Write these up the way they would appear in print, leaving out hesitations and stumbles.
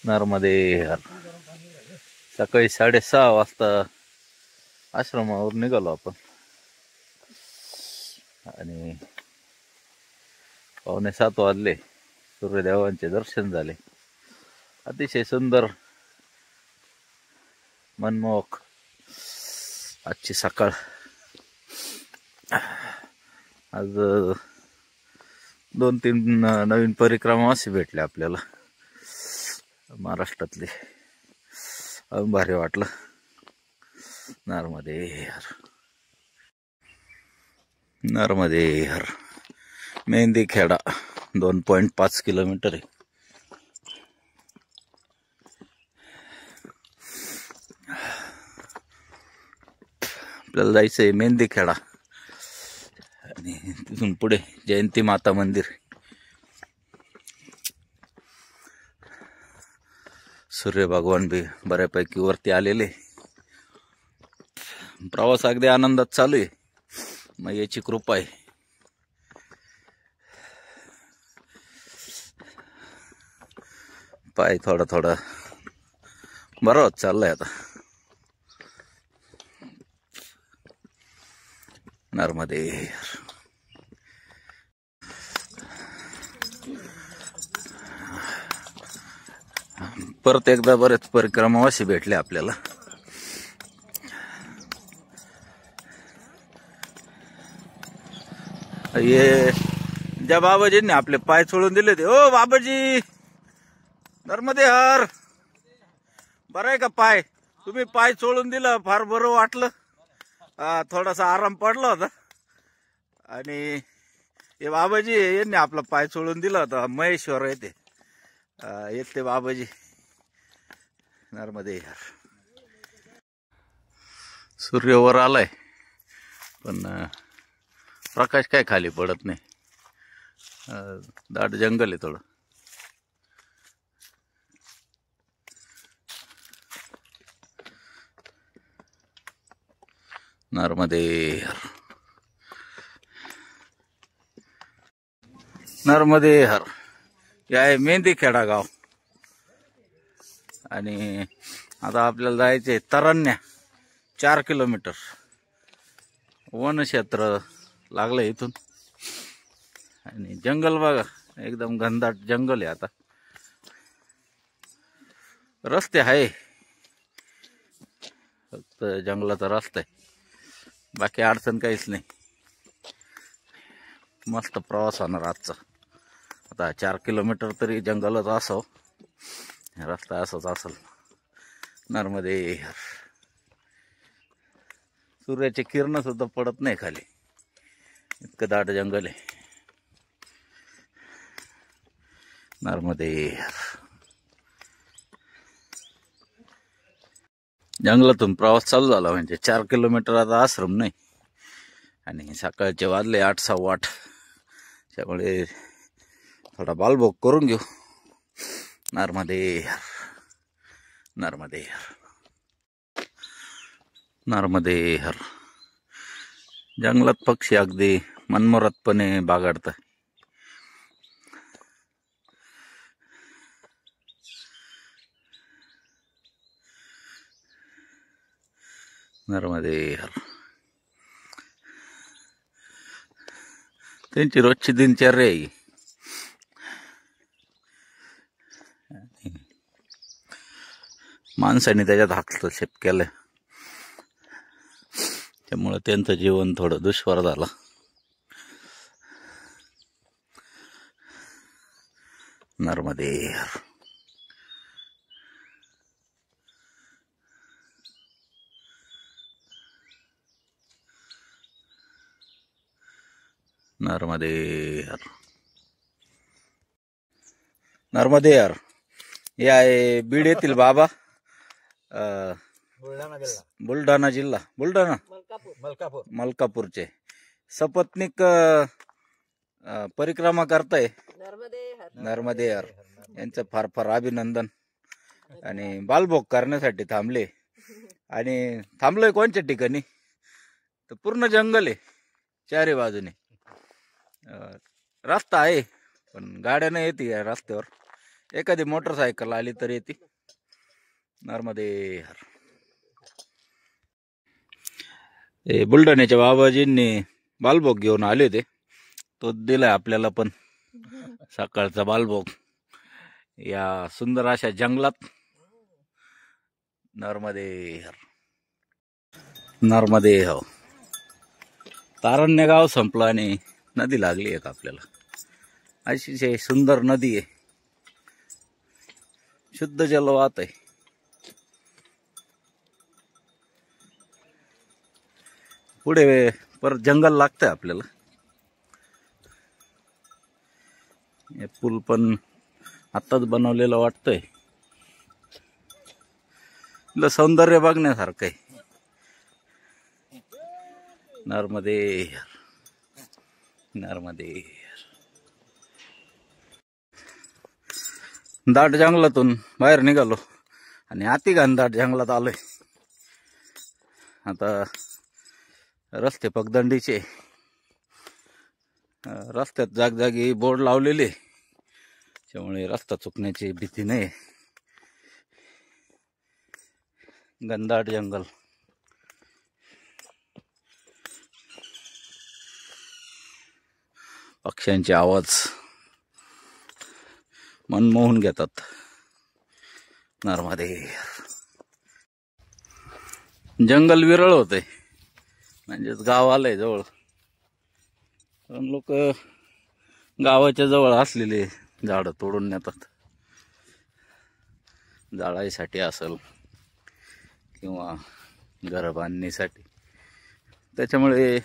नर्मदे हर. सकाळी 6:30 वाजता आश्रमावर निघालो आपण आणि 6:45 वाजले. सूर्यदेवांचे दर्शन झाले. अतिशय सुंदर मनमोहक आजची सकाळ. आज 2-3 नवीन परिक्रमा असे भेटले आपल्याला महाराष्ट्रातले. अजून भारी वाटलं. नर्मदे हर. नर्मदे हर. मेहंदीखेडा 2.5 किलोमीटर आहे. आपल्याला जायचंय मेहंदीखेडा आणि तिथून पुढे जयंती माता मंदिर. सूर्य भगवान बी बऱ्यापैकी वरती आलेले. प्रवास अगदी आनंदात चालू आहे. मग याची कृपा आहे. पाय थोडा थोडा बरा होत चाललाय आता. नर्मदे. परत एकदा बरेच परिक्रमावासी भेटले आपल्याला. ये ज्या बाबाजींनी आपले पाय सोडून दिले ते. ओ बाबाजी, नर्मदे हर. बरं आहे का पाय? तुम्ही पाय सोडून दिलं, फार बरं वाटलं. थोडासा आराम पडला होता. आणि हे बाबाजी यांनी आपला पाय सोडून दिला होता. महेश्वर येते येते बाबाजी. नर्मदे हर. सूर्य वर आलाय पण प्रकाश काय खाली पडत नाही. दाट जंगल आहे थोडं. नर्मदे हर. नर्मदे हर. हे आहे मेहंदीखेडा गाव. आणि आता आपल्याला जायचे तरण्या 4 किलोमीटर. वनक्षेत्र लागलंय इथून. आणि जंगल बघा, एकदम घनदाट जंगल आहे. आता रस्ते आहे, फक्त जंगलाचा रस्ता आहे. बाकी अडचण काहीच नाही. मस्त प्रवास होणार आजचा. आता 4 किलोमीटर तरी जंगलच असावं. रस्ता असाच असेल. नर्मदे हर. सूर्याचे किरण सुद्धा पडत नाही खाली, इतकं दाट जंगल आहे. नर्मदे हर. जंगलातून प्रवास चालू झाला म्हणजे 4 किलोमीटर. आता आश्रम नाही आणि सकाळचे वाजले 8-8:15. त्यामुळे थोडा बालभोग करून घेऊ. नर्मदे हर. नर्मदे हर. नर्मदे हर. जंगलात पक्षी अगदी मनमोहकपणे बागडतात. नर्मदे हर. त्यांची रोजची दिनचर्या आहे. माणसाने त्याच्यात हस्तक्षेप केला, त्यामुळे त्यांचं जीवन थोडं दुष्कर झालं. नर्मदे हर. नर्मदे हर. नर्मदे हर. हे आहे बीड येथील बाबा. बुलढाणा जिल्हा, बुलढाणा मलकापूरचे सपत्नीक परिक्रमा करताय. नर्मदे हर. यांचं फार फार अभिनंदन. आणि बालभोग करण्यासाठी थांबले. आणि थांबलोय कोणत्या ठिकाणी? तर पूर्ण जंगल आहे चारी बाजूने. रस्ता आहे पण गाड्या नाही येते या रस्त्यावर. एखादी मोटरसायकल आली तर येते. नर्मदे हर. बुलढाण्याच्या बाबाजींनी बालभोग घेऊन आले होते, तो दिलाय आपल्याला पण सकाळचा बालभोग या सुंदर अशा जंगलात. नर्मदे हर. नर्मदे हो. तारण्य गाव संपलं आणि नदी लागली एक आपल्याला. अतिशय सुंदर नदी आहे, शुद्ध जल वाहत आहे. पुढे परत जंगल लागतंय आपल्याला. हे पूल पण आत्ताच बनवलेलं वाटतंय. इथलं सौंदर्य बघण्यासारखं आहे. नर्मदे नर्मदे. दाट जंगलातून बाहेर निघालो आणि अति घनदाट जंगलात आलोय. आता रस्ते पगदंडीचे, रस्त्यात जागजागी बोर्ड लावलेले, त्यामुळे रस्ता चुकण्याची भीती नाही. घनदाट जंगल. पक्ष्यांचे आवाज मनमोहून घेतात. नर्मदे. जंगल विरळ होते, म्हणजेच गाव आलंय जवळ. पण लोक गावाच्या जवळ असलेले झाडं तोडून नेतात, जाळायसाठी असेल किंवा घर बांधणीसाठी. त्याच्यामुळे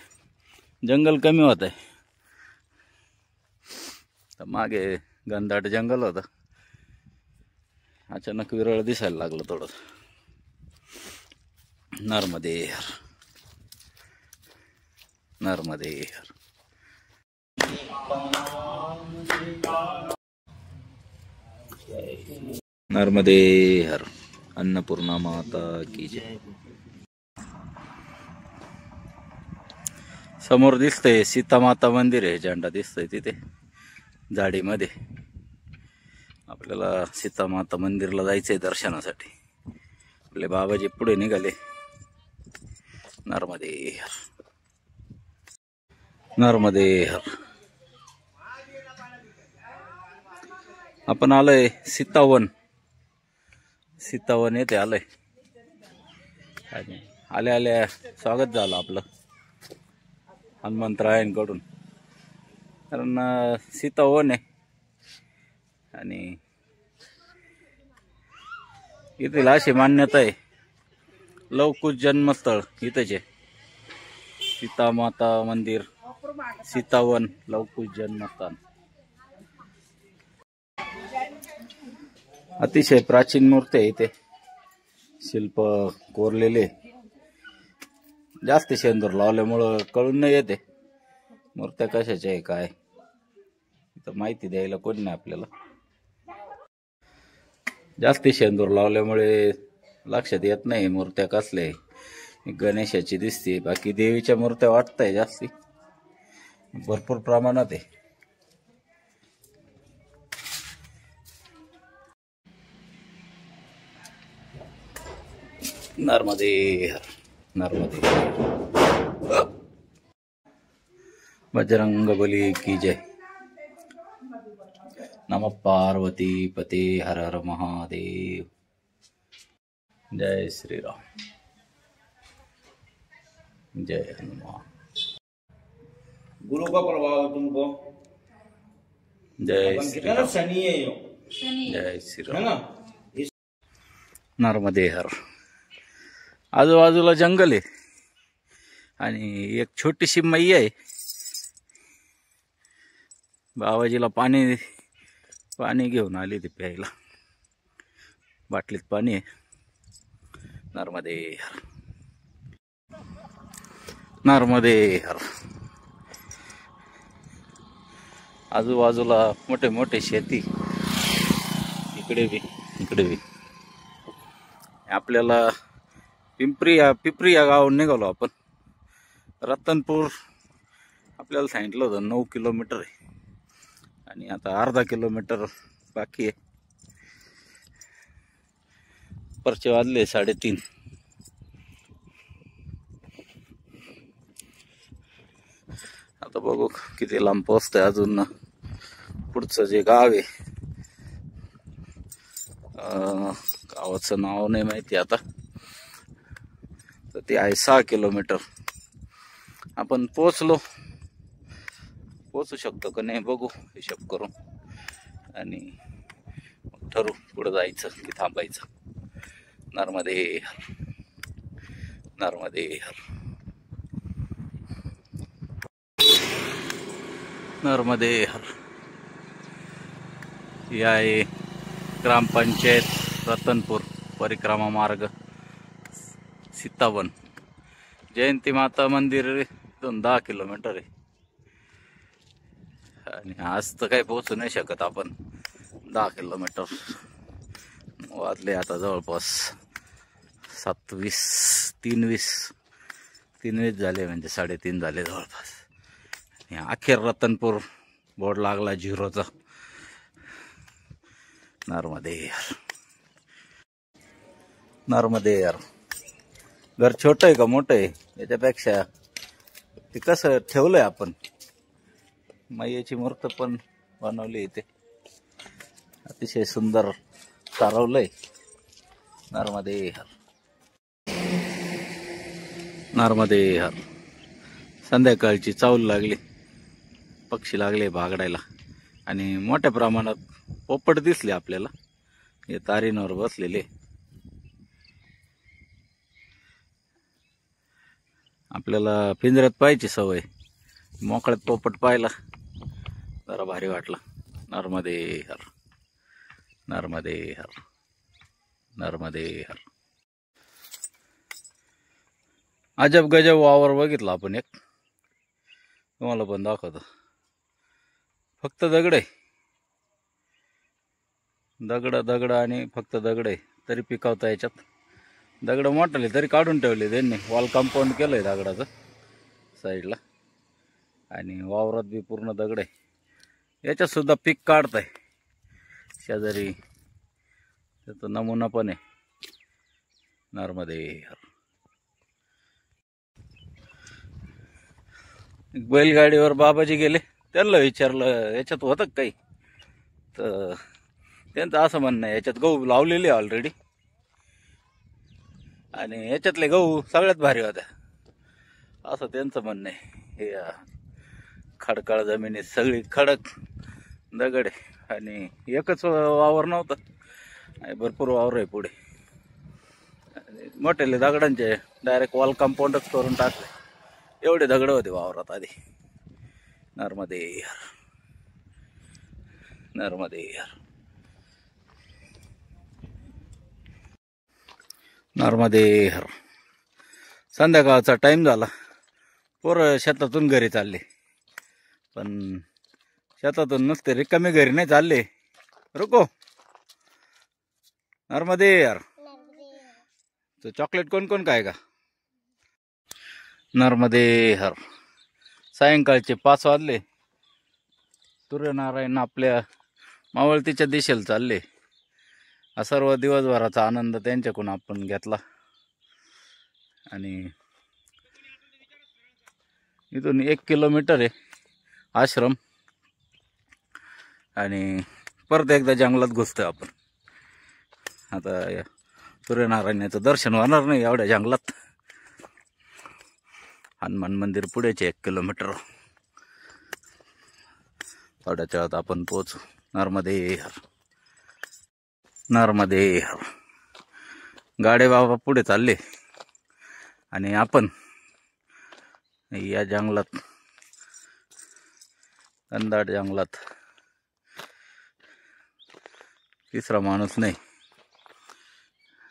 जंगल कमी होत आहे. तर मागे घनदाट जंगल होतं, अचानक विरळ दिसायला लागलं थोडं. नर्मदे हर. नर्मदे हर. नर्मदे हर. अन्नपूर्णा माता की जय. समोर दिसतंय सीता माता मंदिर आहे, झेंडा दिसतंय तिथे झाडीमध्ये. आपल्याला सीता माता मंदिरला जायचंय दर्शनासाठी. आपले बाबाजी पुढे निघाले. नर्मदे हर. नर्मदे हर. आपण आलोय सीतावन. सीतावन येथे आलोय. आल्या आल्या स्वागत झालं आपलं हनुमंतरायांकडून. कारण सीतावन आहे आणि इथे अशी मान्यता आहे, लवकुश जन्मस्थळ इथेच आहे. सीता माता मंदिर, सीतावन, लवकुश जन्मस्थान. अतिशय प्राचीन मूर्ती आहे इथे, शिल्प कोरलेले. जास्त शेंदूर लावल्यामुळं कळून नाही येते मूर्त्या कशाच्या आहे काय, तर माहिती द्यायला कोणी नाही आपल्याला. जास्ती शेंदूर लावल्यामुळे लक्षात येत नाही मूर्त्या कसल्या. गणेशाची दिसते, बाकी देवीच्या मूर्त्या वाटताय जास्ती भरपूर प्रमाणात आहे. नर्मदे हर. नर्मदे. बजरंग बली की जय. नमः पार्वती पते हर हर महादेव. जय श्री राम. जय हनुमान. गुरु का प्रभाव है तुमको. जय श्री राम. शनि है यो. जय श्री है राम. ना. नर्मदे हर. आजूबाजूला जंगल आहे आणि एक छोटीशी मैया आहे. बाबाजीला पाणी घेऊन आली ते प्यायला. बाटलीत पाणी आहे. नर्मदे हर. नर्मदे हर. आजूबाजूला मोठे मोठे शेती, इकडे बी. आपल्याला पिपरी या गावाहून निघालो आपण. रतनपूर आपल्याला सांगितलं होतं 9 किलोमीटर आहे आणि आता अर्धा किलोमीटर बाकी आहे. दुपारचे वाजले 3:30. आता बघू किती लांब पोहोचतंय अजून. पुढचं जे गाव आहे गावाचं नाव नाही माहिती आता, तर ते आहे 6 किलोमीटर. आपण पोचू शकतो का नाही बघू हिशोब करून, आणि मग ठरवू पुढे जायचं की थांबायचं. नर्मदे हर, नर्मदे हर, नर्मदे हर. ही आहे ग्रामपंचायत रतनपूर, परिक्रमा मार्ग, सीतावन. जयंती माता मंदिर 10 किलोमीटर आहे. आणि आज तर काही पोहोचू नाही शकत आपण 10 किलोमीटर. वाजले आता जवळपास 23:20 झाले, म्हणजे 3:30 झाले जवळपास. अखेर रतनपूर बोर्ड लागला 0चा. नर्मदे हर, नर्मदे हर. घर छोटं आहे का मोठं आहे याच्यापेक्षा ते कसं ठेवलंय आपण. मैयाची मूर्त पण बनवली इथे, अतिशय सुंदर सारवलंय. नर्मदे हर, नर्मदे हर. संध्याकाळची चावल लागली, पक्षी लागले बागडायला, आणि मोठ्या प्रमाणात पोपट दिसले आपल्याला. हे तारींवर बसलेले. आपल्याला पिंजऱ्यात पाहायची सवय, मोकळ्यात पोपट पाहिला जरा भारी वाटला. नर्मदे हर, नर्मदे हर, नर्मदे हर. अजब गजब वावर बघितला आपण एक, तुम्हाला पण दाखवतो. फक्त दगड आहे, दगड आणि फक्त दगड आहे, तरी पिकवता याच्यात. दगड मोठाले तरी काढून ठेवले त्यांनी. वॉल कंपाऊंड केलंय दगडाचं साईडला, आणि वावरात बी पूर्ण दगड आहे. याच्यात सुद्धा पीक काढताय शेजारी, त्याचा नमुना पण आहे. नर्मदे हर. बैलगाडीवर बाबाजी गेले, त्यांना विचारलं याच्यात होतं काही, तर त्यांचं असं म्हणणं आहे याच्यात गहू लावलेले ऑलरेडी, आणि याच्यातले गहू सगळ्यात भारी होत्या, असं त्यांचं म्हणणं आहे. हे खडकाळ जमिनीत सगळी खडक दगड आहे, आणि एकच वावर नव्हतं, भरपूर वावर आहे पुढे. मोठेले दगडांचे डायरेक्ट वॉल कंपाऊंडच करून टाकले, एवढे दगड होते वावरात आधी. नर्मदे हर, नर्मदे हर, नर्मदे हर. संध्याकाळचा टाइम झाला, पोरं शेतातून घरी चालले, पण शेतातून नुसते रिकामे घरी नाही चालले. रुको, नर्मदे हर. तो चॉकलेट कोण कोण काय का. नर्मदे हर. सायंकाळचे 5 वाजले. सूर्यनारायण आपल्या मावळतीच्या दिशेला चालले. हा सर्व दिवसभराचा आनंद त्यांच्याकडून आपण घेतला, आणि इथून 1 किलोमीटर आहे आश्रम, आणि परत एकदा जंगलात घुसतोय आपण. आता सूर्यनारायणाचं दर्शन होणार नाही एवढ्या जंगलात. हनुमान मंदिर पुढेच 1 किलोमीटर. थोड्याच्या वेळात आपण पोहोचू. नर्मदे हर, नर्मदे हर. गाडे बाबा पुढे चालले, आणि आपण या जंगलात, घनदाट जंगलात. तिसरा माणूस नाही.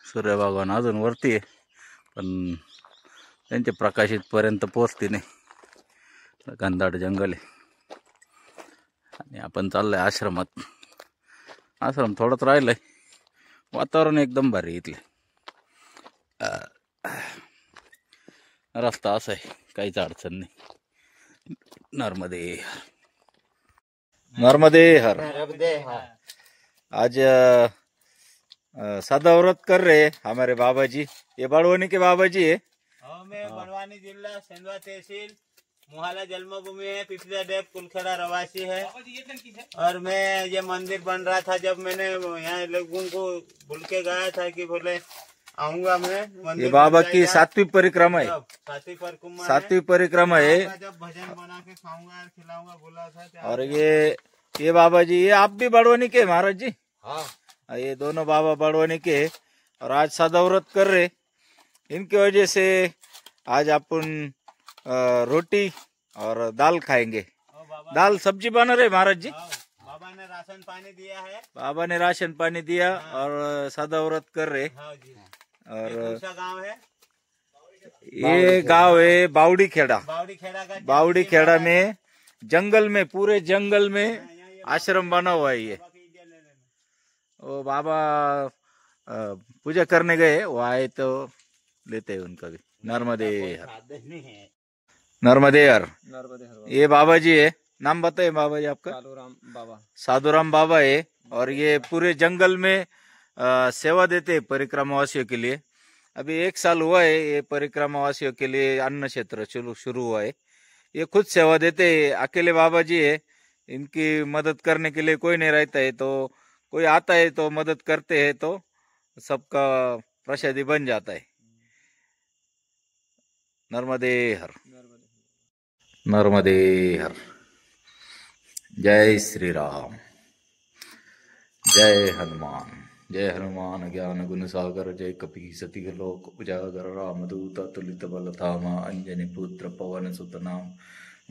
सूर्य भगवान अजून वरती आहे, पण त्यांचे प्रकाशित पर्यंत पोहोचते नाही. घनदाट जंगल आहे, आणि आपण चाललोय आश्रमात. आश्रम थोडंच राहिलंय. वातावरण एकदम भारी इथले. रस्ता असा आहे, काहीच अडचण नाही. नर्मदे हर, नर्मदे हर. आज सादा व्रत कर रहे हैं हमारे बाबा जी। ये बड़वानी के बाबा जी है। मैं बड़वानी जिला सेंधवा तहसील मोहाला जन्मभूमि है, पिपलिया देव कुलखेड़ा रवासी है। और मैं ये मंदिर बन रहा था, जब मैंने यहाँ लोगों को बोल के गया था कि बोले आऊंगा मैं मंदिर। ये बाबा की 7वीं परिक्रमा है। 7वीं परिक्रमा है। जब भजन बना के खाऊंगा खिलाऊंगा बोला था। और ये बाबा जी, ये आप भी बड़वानी के महाराज जी? हाँ, ये दोनों बाबा बड़वानी के। और आज सादा व्रत कर रहे, इनकी वजह से आज अपन रोटी और दाल खाएंगे। दाल सब्जी बना रहे महाराज जी। बाबा ने राशन पानी दिया है। बाबा ने राशन पानी दिया और सादा व्रत कर रहे। और गाँव है, ये गांव है बावड़ी खेड़ा। बावड़ी खेड़ा में जंगल में, पूरे जंगल में आश्रम बना हुआ है। ये वो बाबा पूजा करने गए, वो आए तो लेते हैं उनका भी। नर्मदे हर, नर्मदे हर। ये बाबा जी है, नाम बताइए बाबा जी आपका? साधुराम बाबा है। और ये पूरे जंगल में सेवा देते हैं परिक्रमावासियों के लिए। अभी 1 साल हुआ है ये परिक्रमावासियों के लिए अन्न क्षेत्र शुरू हुआ है। ये खुद सेवा देते हैं, अकेले बाबा जी है। इनकी मदद करने के लिए कोई नहीं रहता है, तो कोई आता है तो मदद करते हैं, तो सबका प्रसादी बन जाता है। नर्मदे हर, नर्मदे हर। जय श्री राम, जय हनुमान। जय हनुमान ज्ञान गुण सागर, जय कपि सति लोक उजागर, रामदूत तुलित बल धामा, अंजनी पुत्र पवन सुत नाम,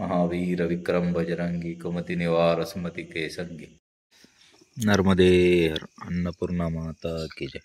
महावीर विक्रम बजरंगी, कुमति निवार सुमति के संगी। नर्मदे हर। अन्नपूर्णा माता की जय।